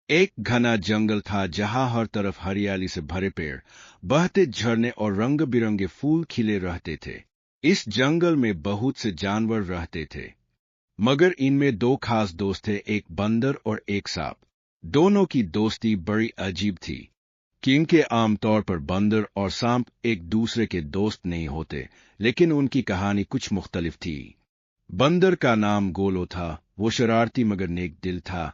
एक घना जंगल था जहां हर तरफ हरियाली से भरे पेड़, बहते झरने और रंग बिरंगे फूल खिले रहते थे। इस जंगल में बहुत से जानवर रहते थे, मगर इनमें दो खास दोस्त थे, एक बंदर और एक सांप। दोनों की दोस्ती बड़ी अजीब थी, क्योंकि आमतौर पर बंदर और सांप एक दूसरे के दोस्त नहीं होते, लेकिन उनकी कहानी कुछ मुख्तलिफ थी। बंदर का नाम गोलो था। वो शरारती मगर नेक दिल था।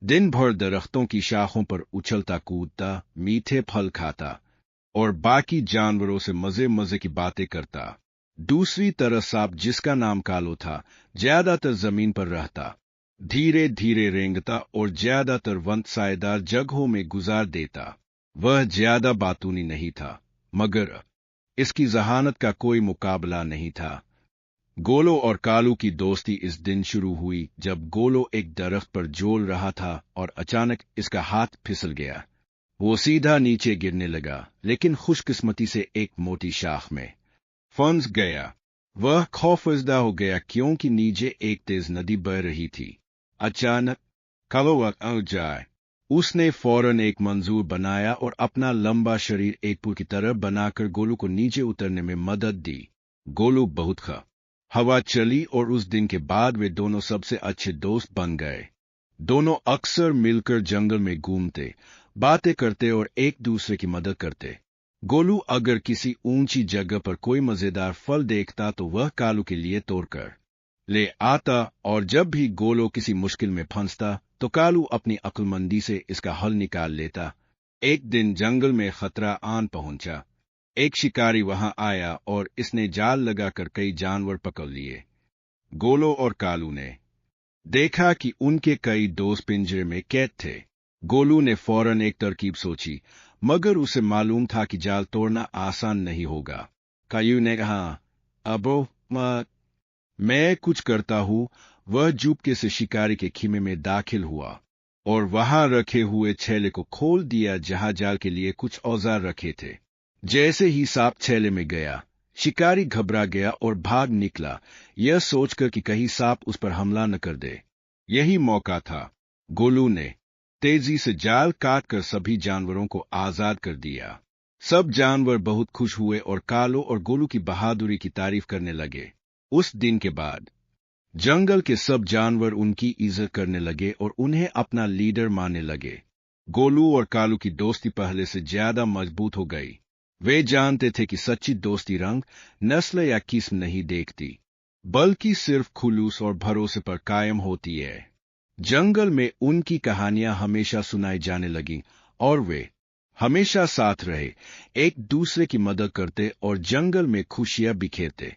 दिन भर दरख्तों की शाखों पर उछलता कूदता, मीठे फल खाता और बाकी जानवरों से मजे मजे की बातें करता। दूसरी तरफ सांप, जिसका नाम कालो था, ज्यादातर जमीन पर रहता, धीरे धीरे रेंगता और ज्यादातर वन सायेदार जगहों में गुजार देता। वह ज्यादा बातूनी नहीं था, मगर इसकी जहानत का कोई मुकाबला नहीं था। गोलो और कालू की दोस्ती इस दिन शुरू हुई जब गोलो एक दरख्त पर झूल रहा था और अचानक इसका हाथ फिसल गया। वो सीधा नीचे गिरने लगा, लेकिन खुशकिस्मती से एक मोटी शाख में फंस गया। वह खौफजदा हो गया क्योंकि नीचे एक तेज नदी बह रही थी। अचानक कालो आ जाए। उसने फौरन एक मंजूर बनाया और अपना लंबा शरीर एक पुल की तरह बनाकर गोलू को नीचे उतरने में मदद दी। गोलू बहुत हवा चली और उस दिन के बाद वे दोनों सबसे अच्छे दोस्त बन गए। दोनों अक्सर मिलकर जंगल में घूमते, बातें करते और एक दूसरे की मदद करते। गोलू अगर किसी ऊंची जगह पर कोई मजेदार फल देखता तो वह कालू के लिए तोड़कर ले आता, और जब भी गोलू किसी मुश्किल में फंसता तो कालू अपनी अक्लमंदी से इसका हल निकाल लेता। एक दिन जंगल में खतरा आन पहुंचा। एक शिकारी वहां आया और इसने जाल लगाकर कई जानवर पकड़ लिए। गोलो और कालू ने देखा कि उनके कई दोस्त पिंजरे में कैद थे। गोलू ने फौरन एक तरकीब सोची, मगर उसे मालूम था कि जाल तोड़ना आसान नहीं होगा। कालू ने कहा, अबो मैं कुछ करता हूं। वह चुपके से शिकारी के खीमे में दाखिल हुआ और वहां रखे हुए छेले को खोल दिया जहां जाल के लिए कुछ औजार रखे थे। जैसे ही सांप छेले में गया, शिकारी घबरा गया और भाग निकला, यह सोचकर कि कहीं सांप उस पर हमला न कर दे। यही मौका था। गोलू ने तेजी से जाल काटकर सभी जानवरों को आजाद कर दिया। सब जानवर बहुत खुश हुए और कालो और गोलू की बहादुरी की तारीफ करने लगे। उस दिन के बाद जंगल के सब जानवर उनकी इज्जत करने लगे और उन्हें अपना लीडर मानने लगे। गोलू और कालू की दोस्ती पहले से ज्यादा मजबूत हो गई। वे जानते थे कि सच्ची दोस्ती रंग, नस्ल या किस्म नहीं देखती, बल्कि सिर्फ खुलूस और भरोसे पर कायम होती है। जंगल में उनकी कहानियां हमेशा सुनाई जाने लगीं और वे हमेशा साथ रहे, एक दूसरे की मदद करते और जंगल में खुशियां बिखेरते।